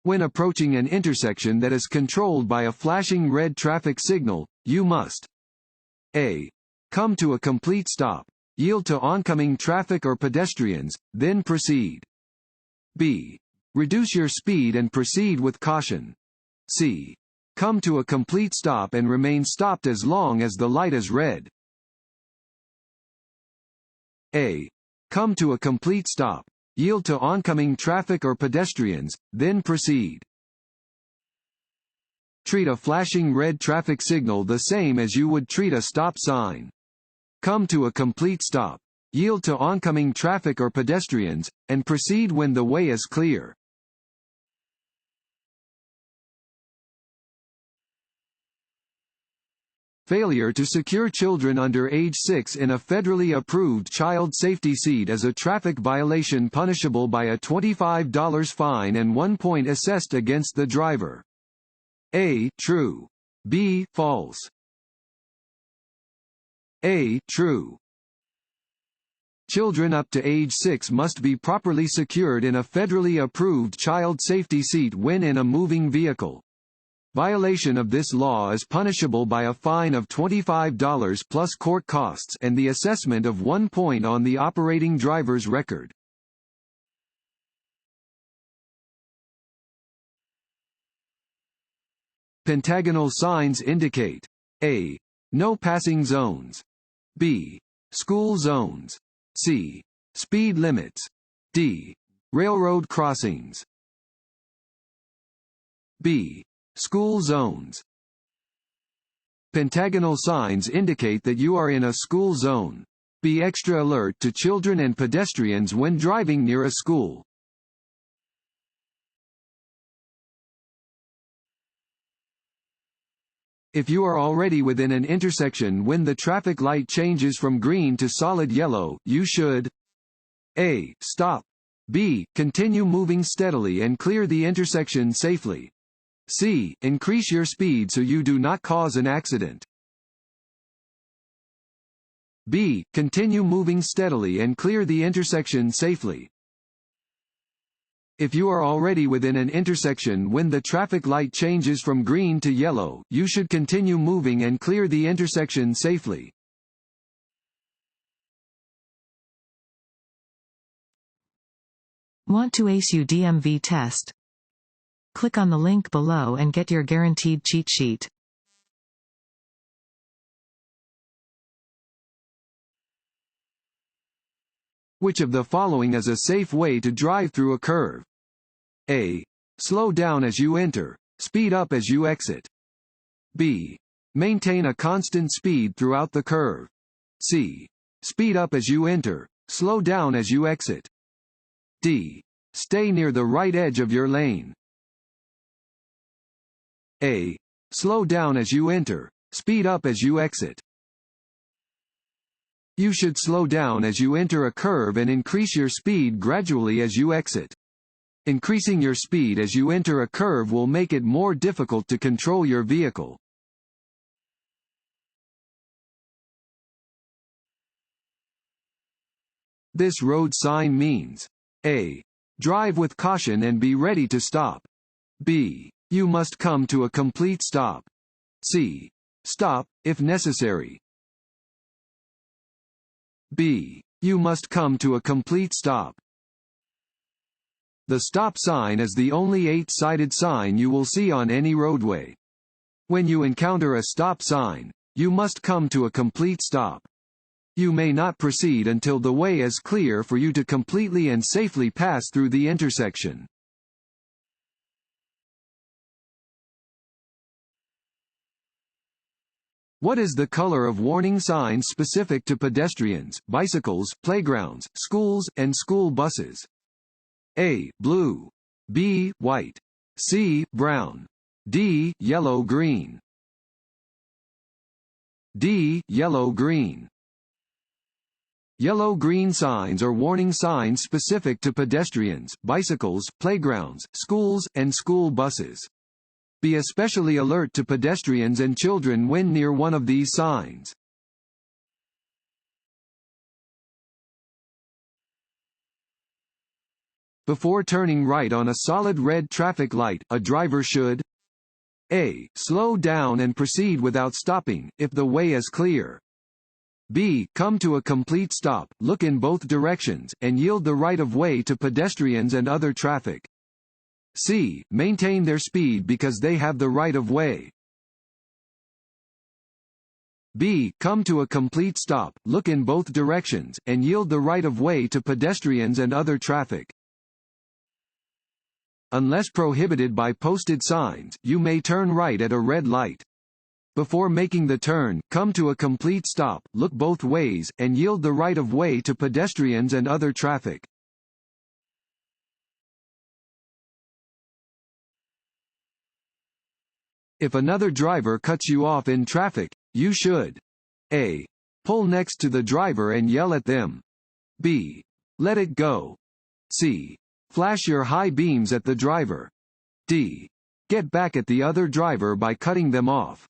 When approaching an intersection that is controlled by a flashing red traffic signal, you must A. Come to a complete stop. Yield to oncoming traffic or pedestrians, then proceed. B. Reduce your speed and proceed with caution. C. Come to a complete stop and remain stopped as long as the light is red. A. Come to a complete stop. Yield to oncoming traffic or pedestrians, then proceed. Treat a flashing red traffic signal the same as you would treat a stop sign. Come to a complete stop. Yield to oncoming traffic or pedestrians, and proceed when the way is clear. Failure to secure children under age 6 in a federally approved child safety seat is a traffic violation punishable by a $25 fine and 1 point assessed against the driver. A. True. B. False. A. True. Children up to age 6 must be properly secured in a federally approved child safety seat when in a moving vehicle. Violation of this law is punishable by a fine of $25 plus court costs and the assessment of 1 point on the operating driver's record. Pentagonal signs indicate A. No passing zones. B. School zones. C. Speed limits. D. Railroad crossings. B. School zones. Pentagonal signs indicate that you are in a school zone. Be extra alert to children and pedestrians when driving near a school. If you are already within an intersection when the traffic light changes from green to solid yellow, you should A. Stop. B. Continue moving steadily and clear the intersection safely. C. Increase your speed so you do not cause an accident. B. Continue moving steadily and clear the intersection safely. If you are already within an intersection when the traffic light changes from green to yellow, you should continue moving and clear the intersection safely. Want to ace your DMV test? Click on the link below and get your guaranteed cheat sheet. Which of the following is a safe way to drive through a curve? A. Slow down as you enter. Speed up as you exit. B. Maintain a constant speed throughout the curve. C. Speed up as you enter. Slow down as you exit. D. Stay near the right edge of your lane. A. Slow down as you enter. Speed up as you exit. You should slow down as you enter a curve and increase your speed gradually as you exit. Increasing your speed as you enter a curve will make it more difficult to control your vehicle. This road sign means A. Drive with caution and be ready to stop. B. You must come to a complete stop. C. Stop, if necessary. B. You must come to a complete stop. The stop sign is the only 8-sided sign you will see on any roadway. When you encounter a stop sign, you must come to a complete stop. You may not proceed until the way is clear for you to completely and safely pass through the intersection. What is the color of warning signs specific to pedestrians, bicycles, playgrounds, schools, and school buses? A. Blue. B. White. C. Brown. D. Yellow-green. D. Yellow-green. Yellow-green signs are warning signs specific to pedestrians, bicycles, playgrounds, schools, and school buses. Be especially alert to pedestrians and children when near one of these signs. Before turning right on a solid red traffic light, a driver should A. Slow down and proceed without stopping, if the way is clear. B. Come to a complete stop, look in both directions, and yield the right of way to pedestrians and other traffic. C. Maintain their speed because they have the right of way. B. Come to a complete stop, look in both directions, and yield the right of way to pedestrians and other traffic. Unless prohibited by posted signs, you may turn right at a red light. Before making the turn, come to a complete stop, look both ways, and yield the right of way to pedestrians and other traffic. If another driver cuts you off in traffic, you should A. Pull next to the driver and yell at them. B. Let it go. C. Flash your high beams at the driver. D. Get back at the other driver by cutting them off.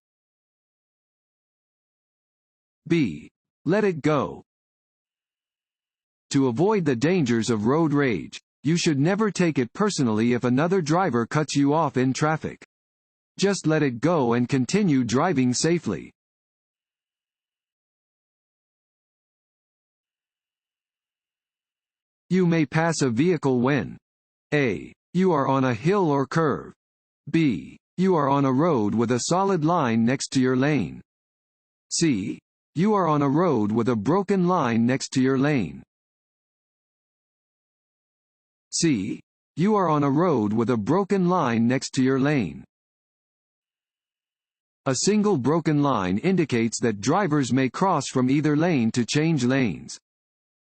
B. Let it go. To avoid the dangers of road rage, you should never take it personally if another driver cuts you off in traffic. Just let it go and continue driving safely. You may pass a vehicle when A. You are on a hill or curve. B. You are on a road with a solid line next to your lane. C. You are on a road with a broken line next to your lane. C. You are on a road with a broken line next to your lane. A single broken line indicates that drivers may cross from either lane to change lanes.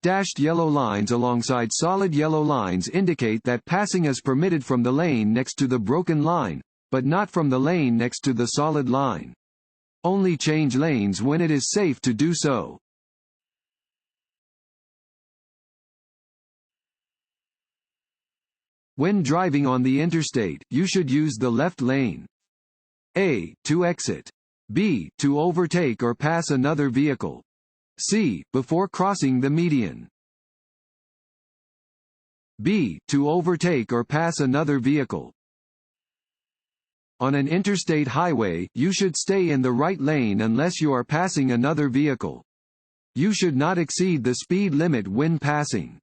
Dashed yellow lines alongside solid yellow lines indicate that passing is permitted from the lane next to the broken line, but not from the lane next to the solid line. Only change lanes when it is safe to do so. When driving on the interstate, you should use the left lane. A. To exit. B. To overtake or pass another vehicle. C. Before crossing the median. B. To overtake or pass another vehicle. On an interstate highway, you should stay in the right lane unless you are passing another vehicle. You should not exceed the speed limit when passing.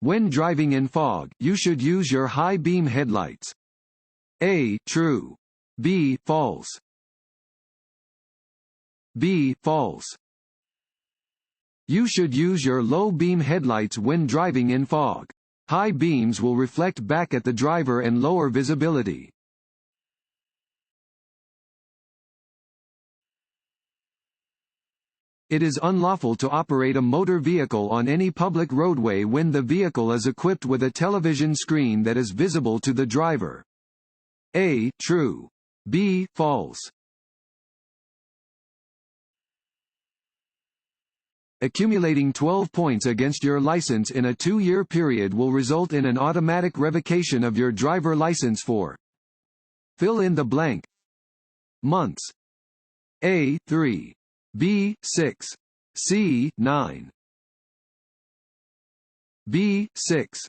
When driving in fog, you should use your high beam headlights. A. True. B. False. B. False. You should use your low beam headlights when driving in fog. High beams will reflect back at the driver and lower visibility. It is unlawful to operate a motor vehicle on any public roadway when the vehicle is equipped with a television screen that is visible to the driver. A. True. B. False. Accumulating 12 points against your license in a 2-year period will result in an automatic revocation of your driver license for fill in the blank months. A. 3. B. 6. C. 9. B. 6.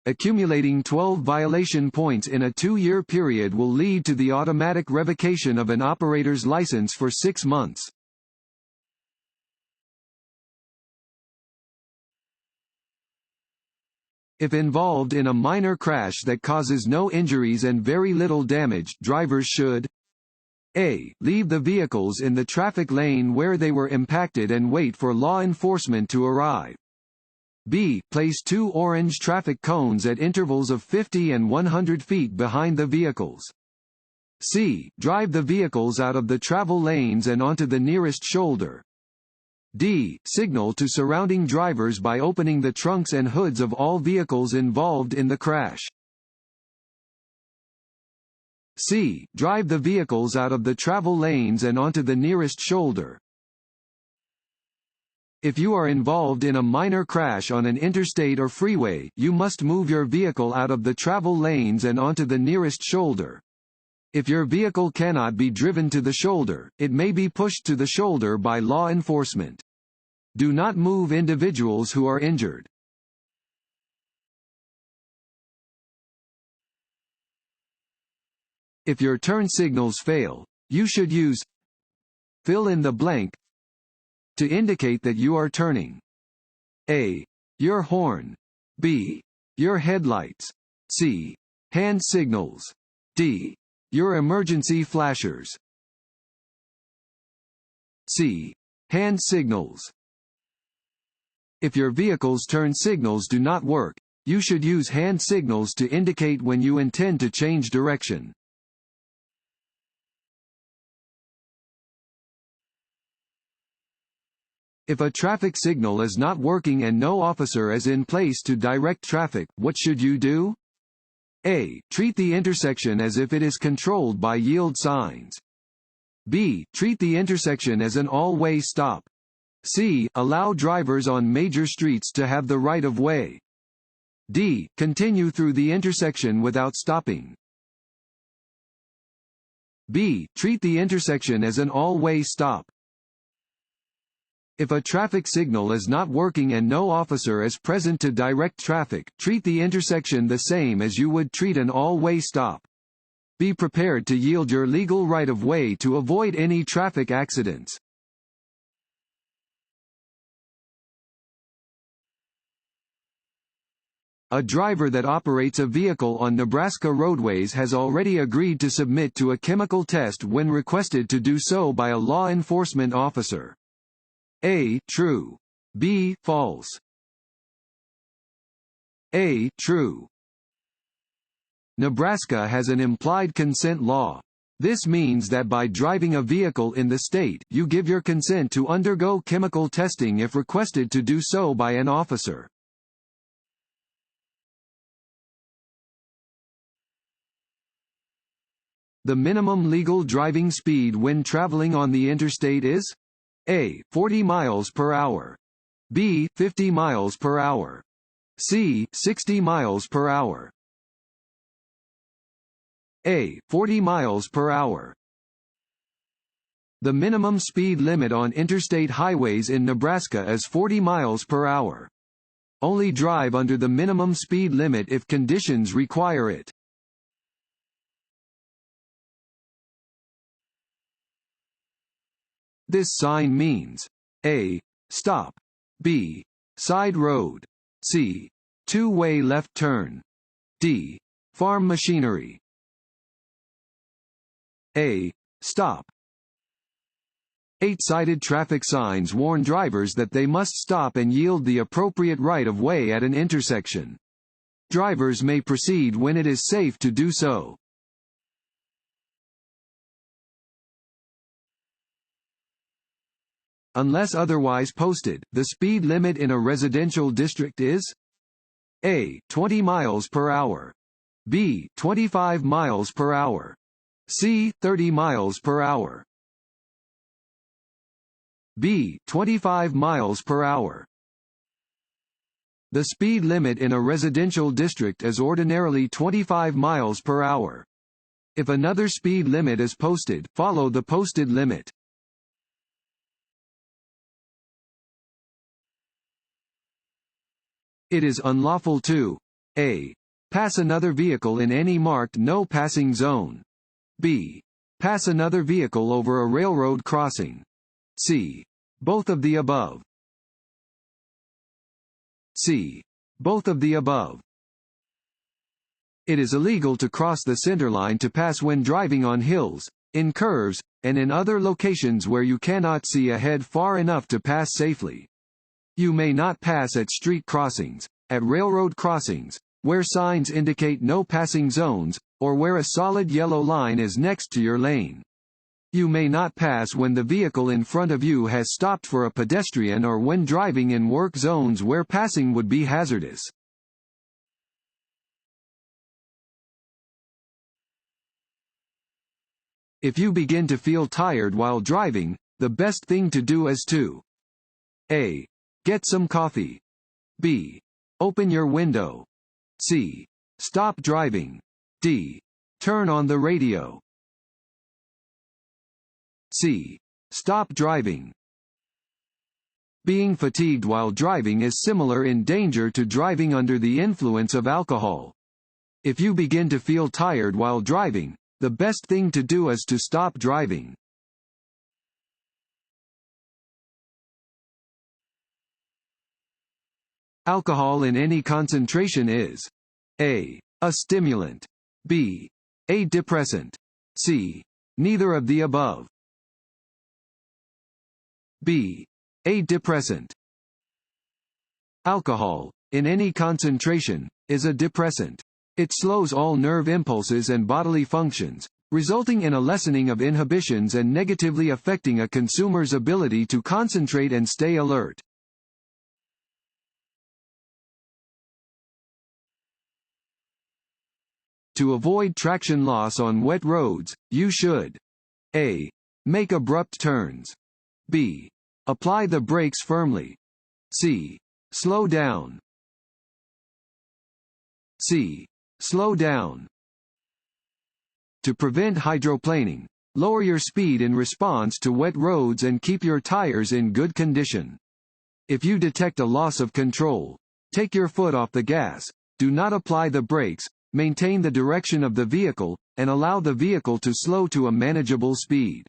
Accumulating 12 violation points in a 2-year period will lead to the automatic revocation of an operator's license for 6 months. If involved in a minor crash that causes no injuries and very little damage, drivers should A. Leave the vehicles in the traffic lane where they were impacted and wait for law enforcement to arrive. B. Place 2 orange traffic cones at intervals of 50 and 100 feet behind the vehicles. C. Drive the vehicles out of the travel lanes and onto the nearest shoulder. D. Signal to surrounding drivers by opening the trunks and hoods of all vehicles involved in the crash. C. Drive the vehicles out of the travel lanes and onto the nearest shoulder. If you are involved in a minor crash on an interstate or freeway, you must move your vehicle out of the travel lanes and onto the nearest shoulder. If your vehicle cannot be driven to the shoulder, it may be pushed to the shoulder by law enforcement. Do not move individuals who are injured. If your turn signals fail, you should use fill in the blank to indicate that you are turning. A. Your horn. B. Your headlights. C. Hand signals. D. Your emergency flashers. C. Hand signals. If your vehicle's turn signals do not work, you should use hand signals to indicate when you intend to change direction. If a traffic signal is not working and no officer is in place to direct traffic, what should you do? A. Treat the intersection as if it is controlled by yield signs. B. Treat the intersection as an all-way stop. C. Allow drivers on major streets to have the right of way. D. Continue through the intersection without stopping. B. Treat the intersection as an all-way stop. If a traffic signal is not working and no officer is present to direct traffic, treat the intersection the same as you would treat an all-way stop. Be prepared to yield your legal right of way to avoid any traffic accidents. A driver that operates a vehicle on Nebraska roadways has already agreed to submit to a chemical test when requested to do so by a law enforcement officer. A. True. B. False. A. True. Nebraska has an implied consent law. This means that by driving a vehicle in the state, you give your consent to undergo chemical testing if requested to do so by an officer. The minimum legal driving speed when traveling on the interstate is A. 40 miles per hour. B. 50 miles per hour. C. 60 miles per hour. A. 40 miles per hour. The minimum speed limit on interstate highways in Nebraska is 40 miles per hour. Only drive under the minimum speed limit if conditions require it. This sign means A. Stop. B. Side road. C. Two-way left turn. D. Farm machinery. A. Stop. 8-sided traffic signs warn drivers that they must stop and yield the appropriate right of way at an intersection. Drivers may proceed when it is safe to do so. Unless otherwise posted, the speed limit in a residential district is A. 20 miles per hour. B. 25 miles per hour. C. 30 miles per hour. B. 25 miles per hour. The speed limit in a residential district is ordinarily 25 miles per hour. If another speed limit is posted, follow the posted limit. It is unlawful to A. Pass another vehicle in any marked no passing zone. B. Pass another vehicle over a railroad crossing. C. Both of the above. C. Both of the above. It is illegal to cross the centerline to pass when driving on hills, in curves, and in other locations where you cannot see ahead far enough to pass safely. You may not pass at street crossings, at railroad crossings, where signs indicate no passing zones, or where a solid yellow line is next to your lane. You may not pass when the vehicle in front of you has stopped for a pedestrian or when driving in work zones where passing would be hazardous. If you begin to feel tired while driving, the best thing to do is to A. Get some coffee. B. Open your window. C. Stop driving. D. Turn on the radio. C. Stop driving. Being fatigued while driving is similar in danger to driving under the influence of alcohol. If you begin to feel tired while driving, the best thing to do is to stop driving. Alcohol in any concentration is A. A stimulant. B. A depressant. C. Neither of the above. B. A depressant. Alcohol, in any concentration, is a depressant. It slows all nerve impulses and bodily functions, resulting in a lessening of inhibitions and negatively affecting a consumer's ability to concentrate and stay alert. To avoid traction loss on wet roads, you should A. Make abrupt turns. B. Apply the brakes firmly. C. Slow down. C. Slow down. To prevent hydroplaning, lower your speed in response to wet roads and keep your tires in good condition. If you detect a loss of control, take your foot off the gas, do not apply the brakes, maintain the direction of the vehicle, and allow the vehicle to slow to a manageable speed.